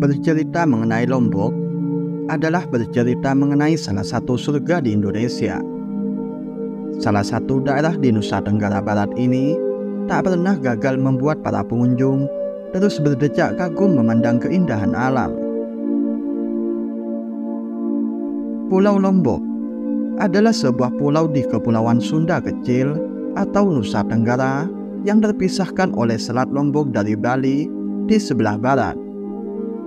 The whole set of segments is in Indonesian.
Bercerita mengenai Lombok adalah bercerita mengenai salah satu surga di Indonesia. Salah satu daerah di Nusa Tenggara Barat ini tak pernah gagal membuat para pengunjung terus berdecak kagum memandang keindahan alam. Pulau Lombok adalah sebuah pulau di Kepulauan Sunda kecil atau Nusa Tenggara yang terpisahkan oleh Selat Lombok dari Bali di sebelah barat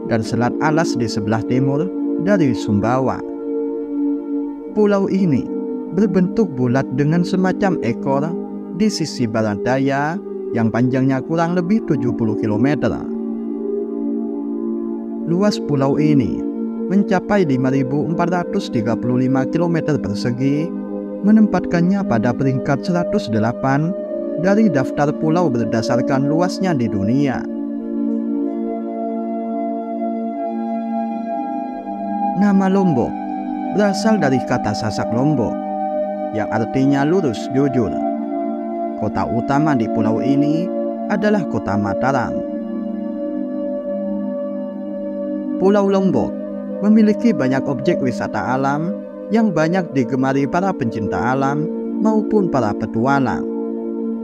dan Selat Alas di sebelah timur dari Sumbawa. Pulau ini berbentuk bulat dengan semacam ekor di sisi barat daya yang panjangnya kurang lebih 70 km. Luas pulau ini mencapai 5.435 km persegi, menempatkannya pada peringkat 108 dari daftar pulau berdasarkan luasnya di dunia. Nama Lombok berasal dari kata Sasak Lombok, yang artinya lurus jujur. Kota utama di pulau ini adalah kota Mataram. Pulau Lombok memiliki banyak objek wisata alam yang banyak digemari para pencinta alam maupun para petualang.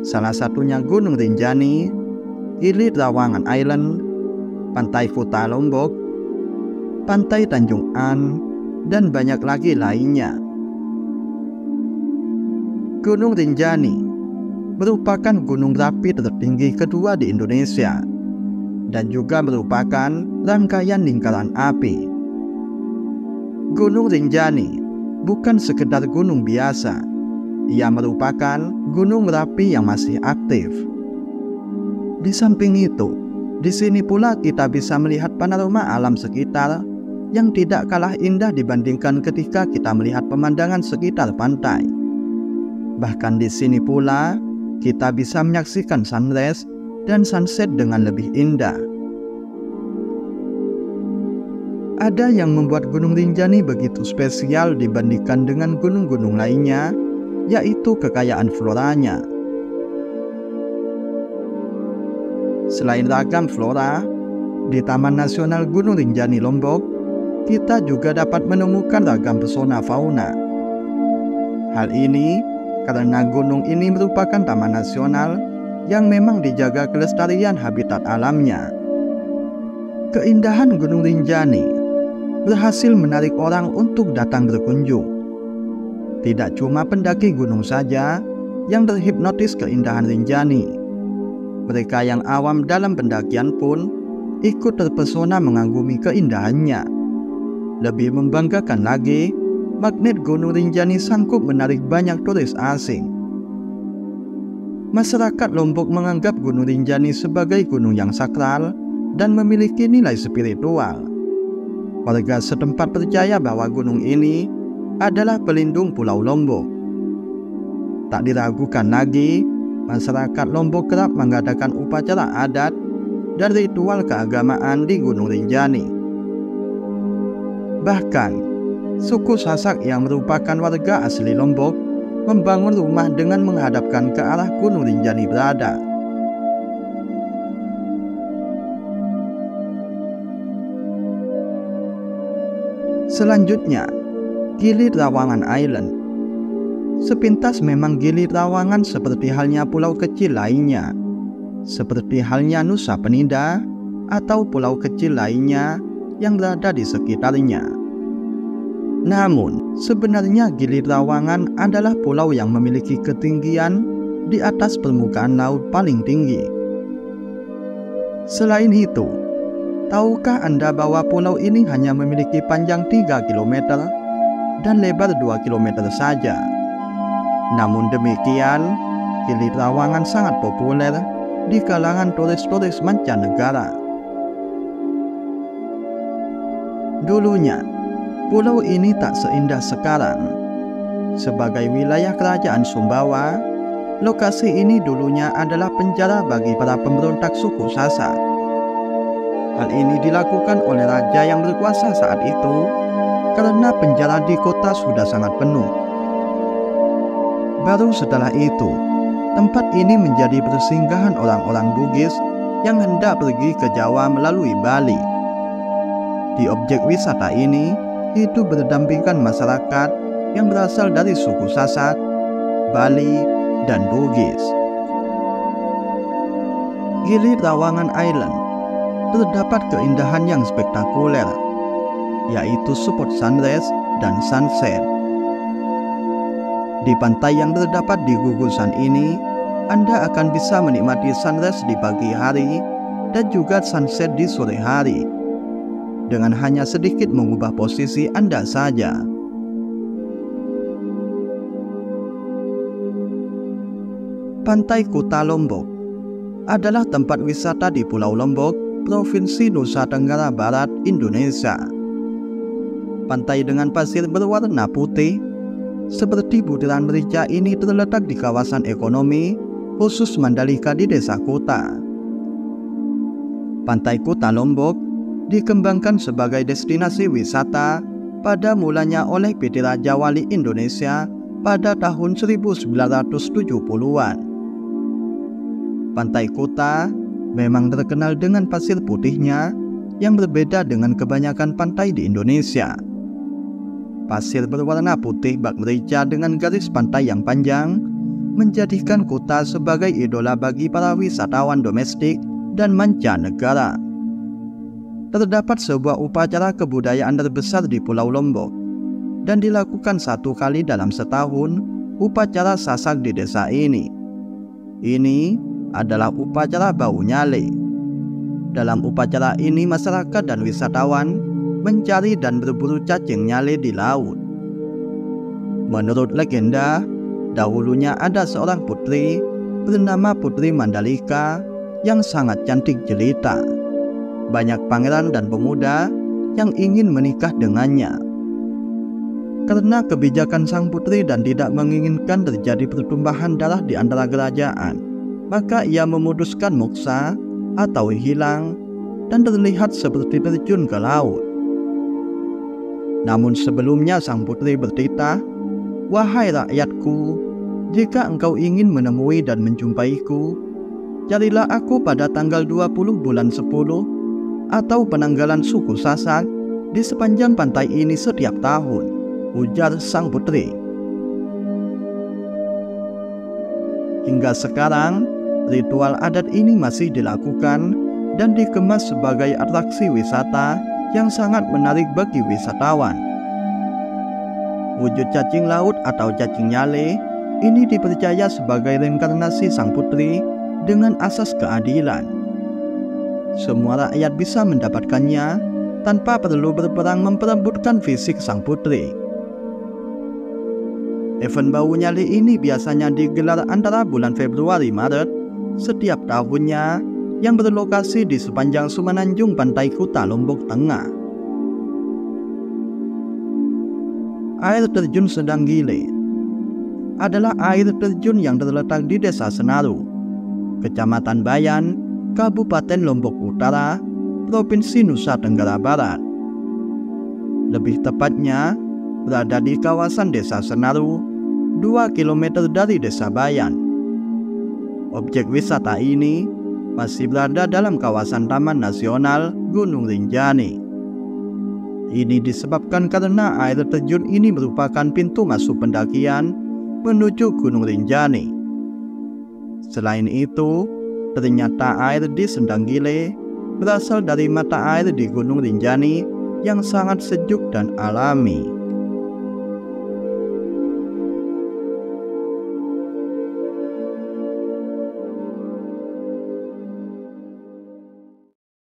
Salah satunya Gunung Rinjani, Gili Trawangan Island, Pantai Kuta Lombok, Pantai Tanjung An, dan banyak lagi lainnya. Gunung Rinjani merupakan gunung berapi tertinggi kedua di Indonesia dan juga merupakan rangkaian lingkaran api. Gunung Rinjani bukan sekedar gunung biasa, ia merupakan gunung berapi yang masih aktif. Di samping itu, di sini pula kita bisa melihat panorama alam sekitar yang tidak kalah indah dibandingkan ketika kita melihat pemandangan sekitar pantai. Bahkan di sini pula kita bisa menyaksikan sunrise dan sunset dengan lebih indah. Ada yang membuat Gunung Rinjani begitu spesial dibandingkan dengan gunung-gunung lainnya, yaitu kekayaan floranya. Selain ragam flora, di Taman Nasional Gunung Rinjani Lombok, kita juga dapat menemukan ragam pesona fauna. Hal ini karena gunung ini merupakan taman nasional yang memang dijaga kelestarian habitat alamnya. Keindahan Gunung Rinjani berhasil menarik orang untuk datang berkunjung. Tidak cuma pendaki gunung saja yang terhipnotis keindahan Rinjani. Mereka yang awam dalam pendakian pun ikut terpesona mengagumi keindahannya. Lebih membanggakan lagi, magnet Gunung Rinjani sanggup menarik banyak turis asing. Masyarakat Lombok menganggap Gunung Rinjani sebagai gunung yang sakral dan memiliki nilai spiritual. Warga setempat percaya bahwa gunung ini adalah pelindung Pulau Lombok. Tak diragukan lagi, masyarakat Lombok kerap mengadakan upacara adat dan ritual keagamaan di Gunung Rinjani. Bahkan, suku Sasak yang merupakan warga asli Lombok membangun rumah dengan menghadapkan ke arah Gunung Rinjani berada. Selanjutnya, Gili Trawangan Island. Sepintas memang Gili Trawangan seperti halnya pulau kecil lainnya, seperti halnya Nusa Penida atau pulau kecil lainnya yang berada di sekitarnya. Namun, sebenarnya Gili Trawangan adalah pulau yang memiliki ketinggian di atas permukaan laut paling tinggi. Selain itu, tahukah Anda bahwa pulau ini hanya memiliki panjang 3 km dan lebar 2 km saja? Namun demikian, Gili Trawangan sangat populer di kalangan turis-turis mancanegara. Dulunya, pulau ini tak seindah sekarang. Sebagai wilayah kerajaan Sumbawa, lokasi ini dulunya adalah penjara bagi para pemberontak suku Sasak. Hal ini dilakukan oleh raja yang berkuasa saat itu karena penjara di kota sudah sangat penuh. Baru setelah itu, tempat ini menjadi persinggahan orang-orang Bugis yang hendak pergi ke Jawa melalui Bali. Di objek wisata ini, hidup berdampingan masyarakat yang berasal dari suku Sasak, Bali, dan Bugis. Gili Trawangan Island terdapat keindahan yang spektakuler, yaitu spot sunrise dan sunset. Di pantai yang terdapat di gugusan ini, Anda akan bisa menikmati sunrise di pagi hari dan juga sunset di sore hari, dengan hanya sedikit mengubah posisi Anda saja. Pantai Kuta Lombok adalah tempat wisata di Pulau Lombok, Provinsi Nusa Tenggara Barat, Indonesia. Pantai dengan pasir berwarna putih seperti butiran merica ini terletak di kawasan ekonomi khusus Mandalika di Desa Kuta. Pantai Kuta Lombok dikembangkan sebagai destinasi wisata pada mulanya oleh PT Raja Wali Indonesia pada tahun 1970-an. Pantai Kuta memang terkenal dengan pasir putihnya yang berbeda dengan kebanyakan pantai di Indonesia. Pasir berwarna putih bak merica dengan garis pantai yang panjang menjadikan Kuta sebagai idola bagi para wisatawan domestik dan mancanegara. Terdapat sebuah upacara kebudayaan terbesar di Pulau Lombok dan dilakukan 1 kali dalam setahun, upacara Sasak di desa ini. Ini adalah upacara Bau Nyale. Dalam upacara ini masyarakat dan wisatawan mencari dan berburu cacing nyale di laut. Menurut legenda, dahulunya ada seorang putri bernama Putri Mandalika yang sangat cantik jelita. Banyak pangeran dan pemuda yang ingin menikah dengannya. Karena kebijakan sang putri dan tidak menginginkan terjadi pertumpahan darah di antara kerajaan, maka ia memutuskan moksa atau hilang dan terlihat seperti terjun ke laut. Namun sebelumnya sang putri bertitah, "Wahai rakyatku, jika engkau ingin menemui dan menjumpaiku, carilah aku pada tanggal 20 bulan 10 atau penanggalan suku Sasak di sepanjang pantai ini setiap tahun," ujar sang putri. Hingga sekarang, ritual adat ini masih dilakukan dan dikemas sebagai atraksi wisata yang sangat menarik bagi wisatawan. Wujud cacing laut atau cacing nyale ini dipercaya sebagai reinkarnasi sang putri dengan asas keadilan. Semua rakyat bisa mendapatkannya tanpa perlu berperang memperebutkan fisik sang putri. Event Bau Nyale ini biasanya digelar antara bulan Februari-Maret setiap tahunnya, yang berlokasi di sepanjang semenanjung Pantai Kuta Lombok Tengah. Air terjun Sendang Gile adalah air terjun yang terletak di Desa Senaru, Kecamatan Bayan, Kabupaten Lombok Utara, Provinsi Nusa Tenggara Barat. Lebih tepatnya, berada di kawasan Desa Senaru, 2 km dari Desa Bayan. Objek wisata ini masih berada dalam kawasan Taman Nasional Gunung Rinjani. Ini disebabkan karena air terjun ini merupakan pintu masuk pendakian menuju Gunung Rinjani. Selain itu, ternyata air di Sendang Gile berasal dari mata air di Gunung Rinjani yang sangat sejuk dan alami.